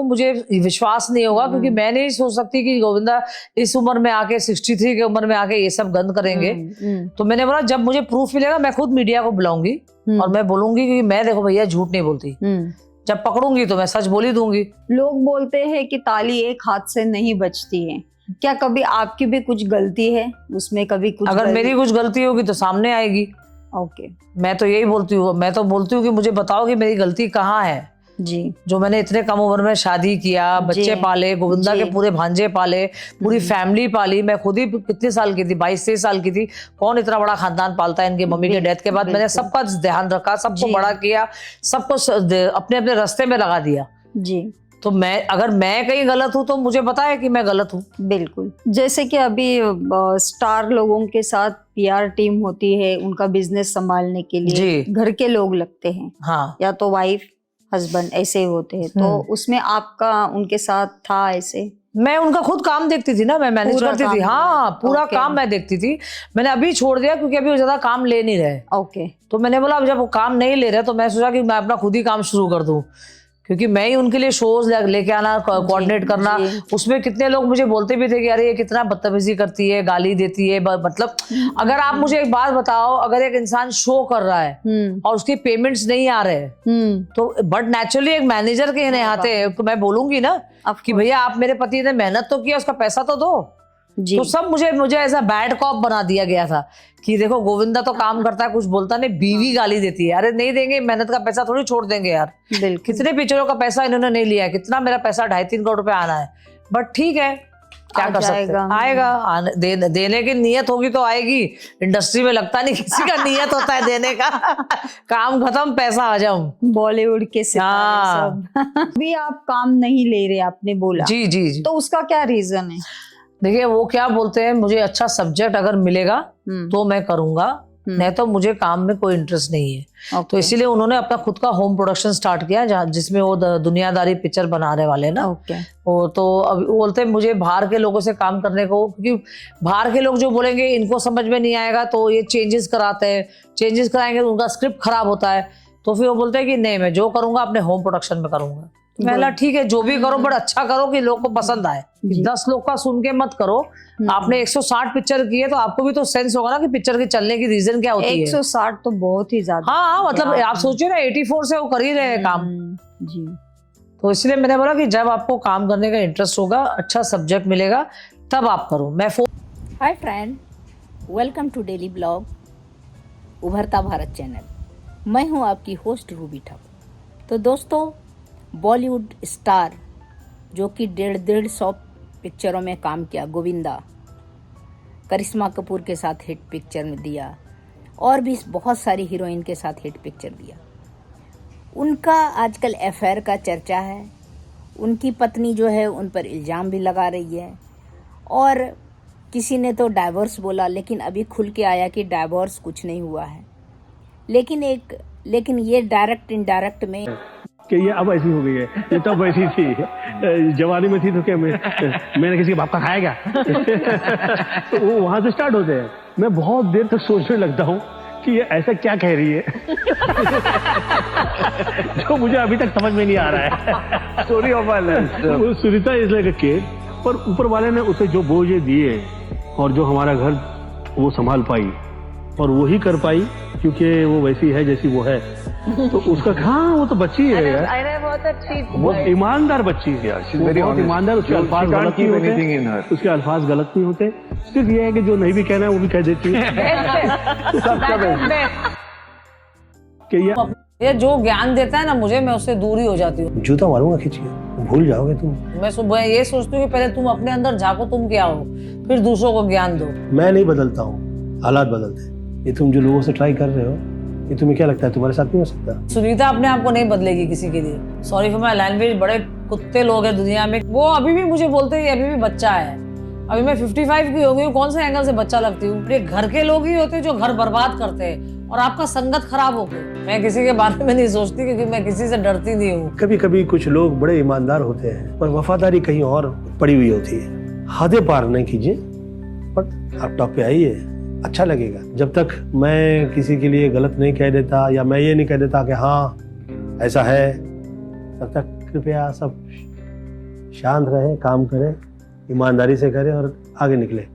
मुझे विश्वास नहीं होगा, क्योंकि मैं नहीं सोच सकती कि गोविंदा इस उम्र में आके 63 की उम्र में आके ये सब गंद करेंगे। तो मैंने बोला जब मुझे प्रूफ मिलेगा मैं खुद मीडिया को बुलाऊंगी और मैं बोलूंगी कि मैं देखो भैया झूठ नहीं बोलती, जब पकड़ूंगी तो मैं सच बोल ही दूंगी। लोग बोलते हैं कि ताली एक हाथ से नहीं बजती है, क्या कभी आपकी भी कुछ गलती है उसमें? कभी कुछ अगर मेरी कुछ गलती होगी तो सामने आएगी। ओके, मैं तो यही बोलती हूँ, मैं तो बोलती हूँ कि मुझे बताओ कि मेरी गलती कहाँ है जी। जो मैंने इतने कम उम्र में शादी किया, बच्चे पाले, गोविंदा के पूरे भांजे पाले, पूरी फैमिली पाली। मैं खुद ही कितने साल की थी, 22-23 साल की थी। कौन इतना बड़ा खानदान पालता है? इनकी मम्मी के डेथ के बाद मैंने सबका ध्यान रखा, सबको बड़ा किया, सबको अपने अपने रास्ते में लगा दिया जी। तो अगर मैं कहीं गलत हूँ तो मुझे पता है कि मैं गलत हूँ। बिल्कुल, जैसे कि अभी स्टार लोगों के साथ पीआर टीम होती है, उनका बिजनेस संभालने के लिए घर के लोग लगते हैं, हाँ, या तो वाइफ हस्बैंड ऐसे होते हैं। तो उसमें आपका उनके साथ था ऐसे? मैं उनका खुद काम देखती थी ना, मैं मैनेज करती थी। हाँ, पूरा काम मैं देखती थी। मैंने अभी छोड़ दिया क्योंकि अभी वो ज्यादा काम ले नहीं रहे। ओके, तो मैंने बोला अब जब वो काम नहीं ले रहे तो मैं सोचा कि मैं अपना खुद ही काम शुरू कर दूं, क्योंकि मैं ही उनके लिए शोज लेके आना, कोऑर्डिनेट करना। उसमें कितने लोग मुझे बोलते भी थे कि अरे ये कितना बदतमीजी करती है, गाली देती है। मतलब अगर आप मुझे एक बात बताओ, अगर एक इंसान शो कर रहा है और उसकी पेमेंट्स नहीं आ रहे तो बट नेचुरली एक मैनेजर के नाते मैं बोलूंगी ना कि भैया आप मेरे पति ने मेहनत तो किया, उसका पैसा तो दो। तो सब मुझे ऐसा बैड कॉप बना दिया गया था कि देखो गोविंदा तो काम करता है, कुछ बोलता नहीं, बीवी गाली देती है। अरे नहीं देंगे, मेहनत का पैसा थोड़ी छोड़ देंगे यार। कितने पिक्चरों का पैसा इन्होंने नहीं लिया है, कितना मेरा पैसा 2.5-3 करोड़ रुपए आना है। बट ठीक है, क्या कर सकते हैं, आएगा। देने की नियत होगी तो आएगी। इंडस्ट्री में लगता नहीं किसी का नियत होता है देने का। काम खत्म, पैसा हजम। बॉलीवुड के सितारे सब। अभी आप काम नहीं ले रहे, आपने बोला। जी। तो उसका क्या रीजन है? देखिए वो क्या बोलते हैं, मुझे अच्छा सब्जेक्ट अगर मिलेगा तो मैं करूंगा, नहीं तो मुझे काम में कोई इंटरेस्ट नहीं है। तो इसीलिए उन्होंने अपना खुद का होम प्रोडक्शन स्टार्ट किया, जिसमें वो दुनियादारी पिक्चर बनाने वाले ना। वो तो अब बोलते हैं मुझे बाहर के लोगों से काम करने को, क्योंकि बाहर के लोग जो बोलेंगे इनको समझ में नहीं आएगा, तो ये चेंजेस कराते हैं। चेंजेस कराएंगे तो उनका स्क्रिप्ट खराब होता है, तो फिर वो बोलते हैं कि नहीं मैं जो करूंगा अपने होम प्रोडक्शन में करूंगा। मैं ठीक है, जो भी करो बट अच्छा करो कि लोग को पसंद आए। 10 लोग का सुन के मत करो। आपने 160 पिक्चर की है तो आपको भी तो सेंस होगा ना कि पिक्चर के चलने की रीजन क्या होती है। 160 तो बहुत ही ज्यादा। हाँ, मतलब आप सोचिए ना 84 से वो कर ही रहे हैं काम जी। तो इसलिए मैंने बोला कि जब आपको काम करने का इंटरेस्ट होगा, अच्छा सब्जेक्ट मिलेगा, तब आप करो। मैं hi friend, welcome to daily blog उभरता भारत चैनल। मैं हूँ आपकी होस्ट रूबी ठाकुर। तो दोस्तों, बॉलीवुड स्टार जो कि 150 पिक्चरों में काम किया, गोविंदा, करिश्मा कपूर के साथ हिट पिक्चर में दिया और भी बहुत सारी हीरोइन के साथ हिट पिक्चर दिया। उनका आजकल अफेयर का चर्चा है। उनकी पत्नी जो है उन पर इल्ज़ाम भी लगा रही है और किसी ने तो डाइवोर्स बोला, लेकिन अभी खुल के आया कि डाइवोर्स कुछ नहीं हुआ है। लेकिन ये डायरेक्ट इनडायरेक्ट में कि ये अब ऐसी हो गई है, ये तब वैसी थी, जवानी में थी तो क्या मैंने किसी के बाप का खाया क्या? तो वो वहां से स्टार्ट होते हैं। मैं बहुत देर तक सोचने लगता हूँ कि ये ऐसा क्या कह रही है जो मुझे अभी तक समझ में नहीं आ रहा है। Story of my life. Sunita is like a kid, पर ऊपर वाले ने उसे जो बोझे दिए और जो हमारा घर वो संभाल पाई और वही कर पाई, क्योंकि वो वैसी है जैसी वो है। तो उसका हाँ, वो तो बच्ची है यार, वो ईमानदार बच्ची है यार, बहुत ईमानदार। उसके अल्फाज गलत नहीं होते, उसके अल्फाज गलत नहीं होते। सिर्फ ये है कि जो नहीं भी कहना है वो भी कह देती है। ये जो ज्ञान देता है ना मुझे, मैं उससे दूर ही हो जाती हूँ। जूता मारूंगा खींचिए, भूल जाओगे तुम। मैं सुबह ये सोचती हूँ कि पहले तुम अपने अंदर झांको, तुम क्या हो, फिर दूसरों को ज्ञान दो। मैं नहीं बदलता हूँ, हालात बदलते हैं। ये तुम जो लोगों से ट्राई कर रहे हो, ये तुम्हें क्या लगता है तुम्हारे साथ नहीं हो सकता? सुनीता अपने आप को नहीं बदलेगी किसी के लिए। सॉरी फॉर माय लैंग्वेज, बड़े कुत्ते लोग हैं दुनिया में। वो अभी भी मुझे बोलते हैं अभी भी बच्चा है। अभी मैं 55 की हो गई हूँ, कौन से एंगल से बच्चा लगती हूँ? ये घर के लोग ही होते हैं जो घर बर्बाद करते हैं और आपका संगत खराब हो गई। मैं किसी के बारे में नहीं सोचती क्योंकि मैं किसी से डरती नहीं हूँ। कभी कभी कुछ लोग बड़े ईमानदार होते हैं पर वफादारी कहीं और पड़ी हुई होती है। हदें पार नहीं कीजिए, बट आप टॉप पे आइए, अच्छा लगेगा। जब तक मैं किसी के लिए गलत नहीं कह देता या मैं ये नहीं कह देता कि हाँ ऐसा है, तब तक कृपया सब शांत रहें, काम करें, ईमानदारी से करें और आगे निकलें।